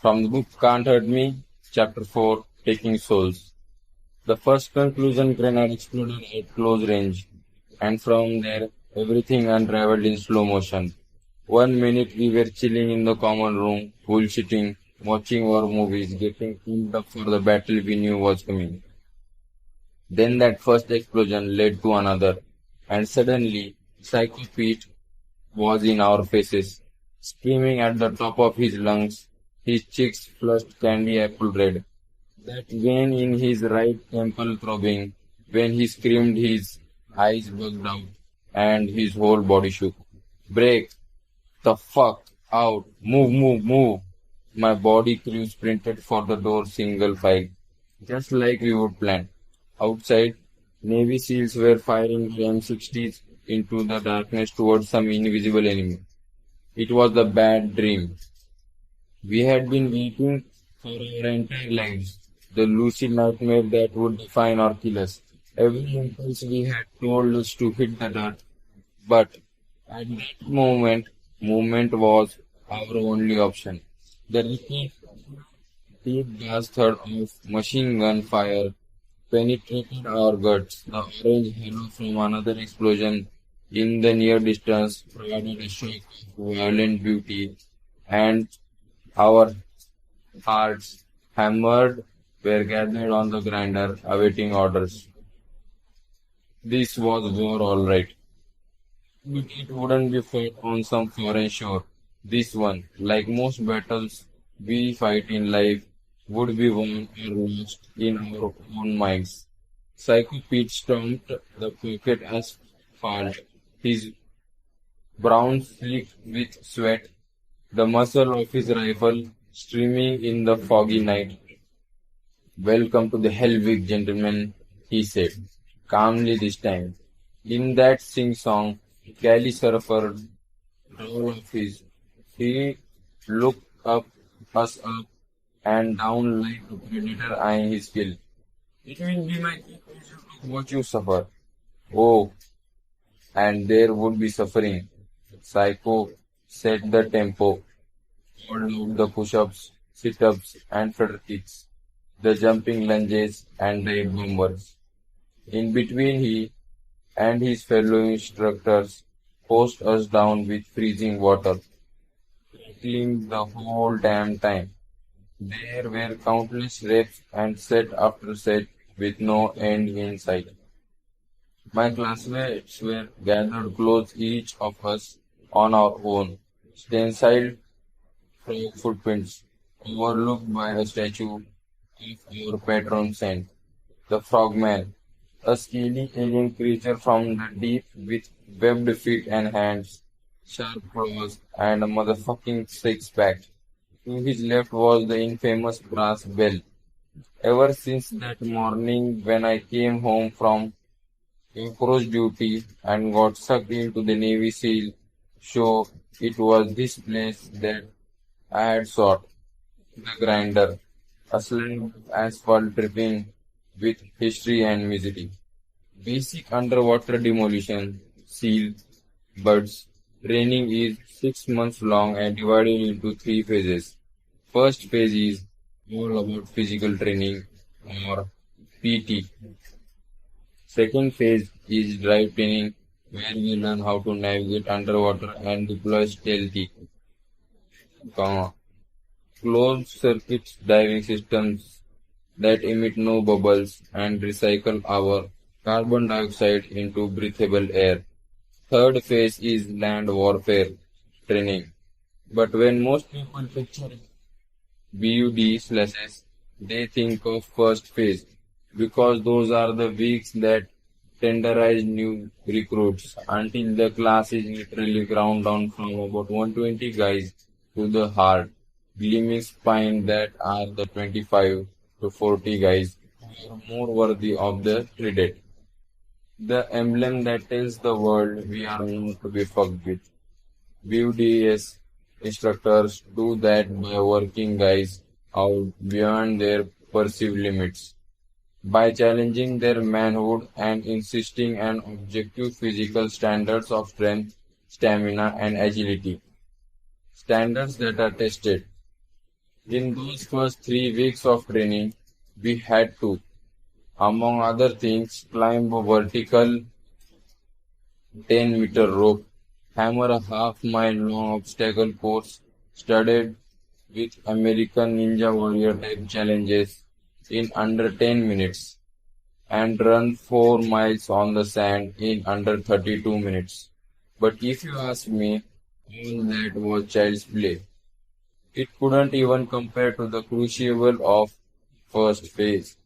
From the book Can't Hurt Me, Chapter 4, Taking Souls. The first conclusion grenade exploded at close range, and from there everything unraveled in slow motion. 1 minute we were chilling in the common room, bullshitting, watching war movies, getting pumped up for the battle we knew was coming. Then that first explosion led to another, and suddenly Psycho Pete was in our faces, screaming at the top of his lungs, his cheeks flushed candy apple red, that vein in his right temple throbbing. When he screamed, his eyes bugged out, and his whole body shook. Break the fuck out! Move, move, move! My body crew sprinted for the door single file, just like we would plan. Outside, Navy SEALs were firing their M60s into the darkness towards some invisible enemy. It was a bad dream. We had been waiting for our entire lives, the lucid nightmare that would define or kill us. Every impulse we had told us to hit the dirt, but at that moment, movement was our only option. The repeat deep gas thud of machine gun fire penetrated our guts. The orange halo from another explosion in the near distance provided a shock of violent beauty, and our hearts, hammered, were gathered on the grinder, awaiting orders. This was war, all right. But it wouldn't be fought on some foreign shore. This one, like most battles we fight in life, would be won or lost in our own minds. Psycho Pete stomped the pocket asphalt, his brown slick with sweat, the muzzle of his rifle streaming in the foggy night. Welcome to the Hellwig, gentlemen, he said, calmly this time. In that sing-song, galley surfer roll of his, he looked us up and down like a predator eyeing his kill. It will be my pleasure to watch you suffer. Oh, and there would be suffering. Psycho set the tempo, called out the push-ups, sit-ups, and flutter kicks, the jumping lunges, and the bombers. In between, he and his fellow instructors hosed us down with freezing water, cleaning the whole damn time. There were countless reps and set after set with no end in sight. My classmates were gathered close, each of us on our own, stenciled frog footprints, overlooked by a statue of our patron saint, the frogman, a scaly alien creature from the deep with webbed feet and hands, sharp claws, and a motherfucking six-pack. To his left was the infamous brass bell. Ever since that morning when I came home from cockroach duty and got sucked into the Navy SEAL show, it was this place that I had sought. The grinder, a slab of asphalt dripping with history and misery. Basic underwater demolition, SEAL, buds, training is 6 months long and divided into 3 phases. First phase is all about physical training or PT. Second phase is drive training, where we learn how to navigate underwater and deploy stealthy, closed circuit diving systems that emit no bubbles and recycle our carbon dioxide into breathable air. Third phase is land warfare training. But when most people picture BUD/S, they think of first phase, because those are the weeks that tenderize new recruits until the class is literally ground down from about 120 guys to the hard, gleaming spine that are the 25 to 40 guys who are more worthy of the credit. The emblem that tells the world we are not to be fucked with. BUDS instructors do that by working guys out beyond their perceived limits, by challenging their manhood and insisting on objective physical standards of strength, stamina, and agility. Standards that are tested In those first 3 weeks of training, we had to, among other things, climb a vertical 10-meter rope, hammer a half-mile long obstacle course studded with American Ninja Warrior type challenges in under 10 minutes, and run 4 miles on the sand in under 32 minutes. But if you ask me, all that was child's play. It couldn't even compare to the crucible of first phase.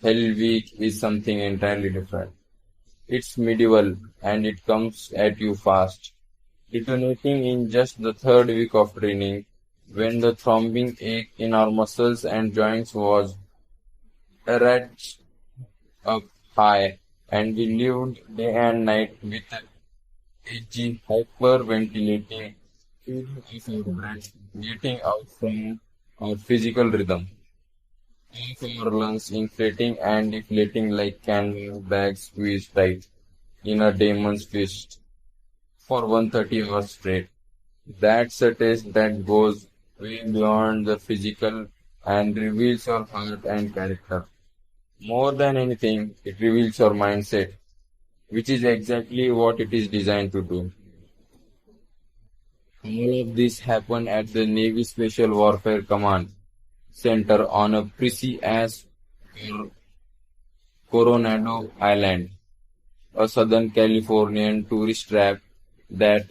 Hell Week is something entirely different. It's medieval and it comes at you fast, detonating in just the third week of training when the throbbing ache in our muscles and joints was ratcheted up high and we lived day and night with a edgy, hyperventilating feeling of our breath getting out from our physical rhythm. Of our lungs inflating and deflating like canvas bags squeezed tight in a demon's fist for 130 hours straight. That's a test that goes way beyond the physical and reveals your heart and character. More than anything, it reveals your mindset, which is exactly what it is designed to do. All of this happened at the Navy Special Warfare Command Center on a prissy ass Coronado Island, a Southern Californian tourist trap that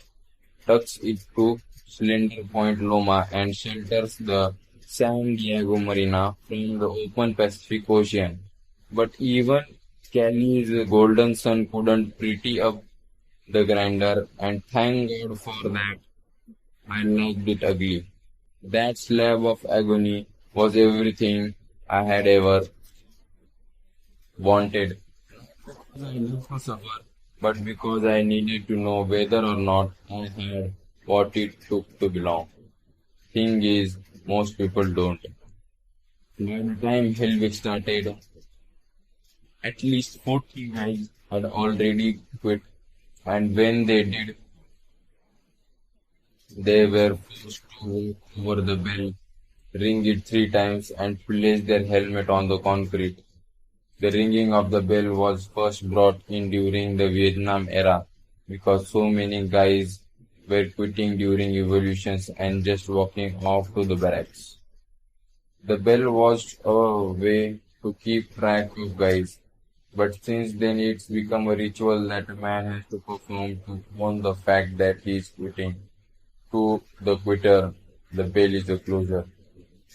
tucks into Slender Point Loma and shelters the San Diego Marina from the open Pacific Ocean. But even Cali's golden sun couldn't pretty up the grinder, and thank God for that. I liked it ugly. That slab of agony was everything I had ever wanted. Not because I loved to suffer, but because I needed to know whether or not I had what it took to belong. Thing is, most people don't. By the time Hell Week started, at least 40 guys had already quit, and when they did, they were forced to walk over the bell, ring it 3 times, and place their helmet on the concrete. The ringing of the bell was first brought in during the Vietnam era because so many guys were quitting during evolutions and just walking off to the barracks. The bell was a way to keep track of guys, but since then it's become a ritual that a man has to perform to own the fact that he is quitting. To the quitter, the bell is a closure.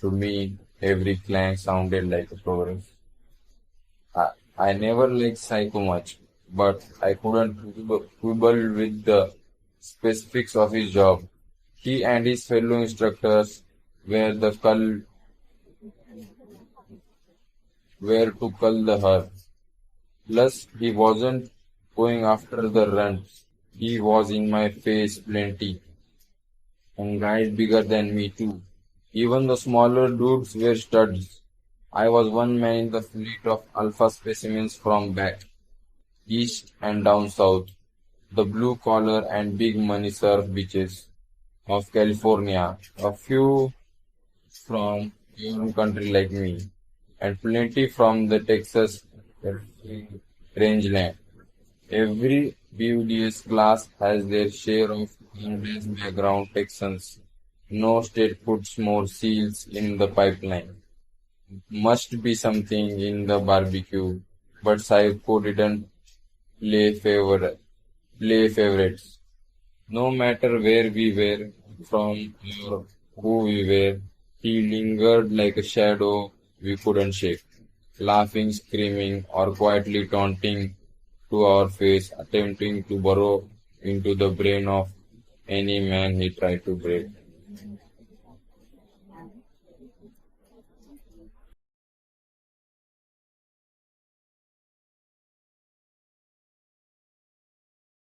To me, every clang sounded like a progress. I never liked Psycho much, but I couldn't quibble with the specifics of his job. He and his fellow instructors were the cull were to cull the herd. Plus, he wasn't going after the runs. He was in my face plenty, and guys bigger than me too. Even the smaller dudes were studs. I was one man in the fleet of alpha specimens from back east and down south, the blue collar and big money surf beaches of California, a few from your own country like me, and plenty from the Texas rangeland. Every BUDS class has their share of hard-ass background Texans. No state puts more seals in the pipeline. Must be something in the barbecue, but Psycho didn't play favorites. No matter where we were from or who we were, he lingered like a shadow we couldn't shake, laughing, screaming, or quietly taunting to our face, attempting to burrow into the brain of any man he tried to break.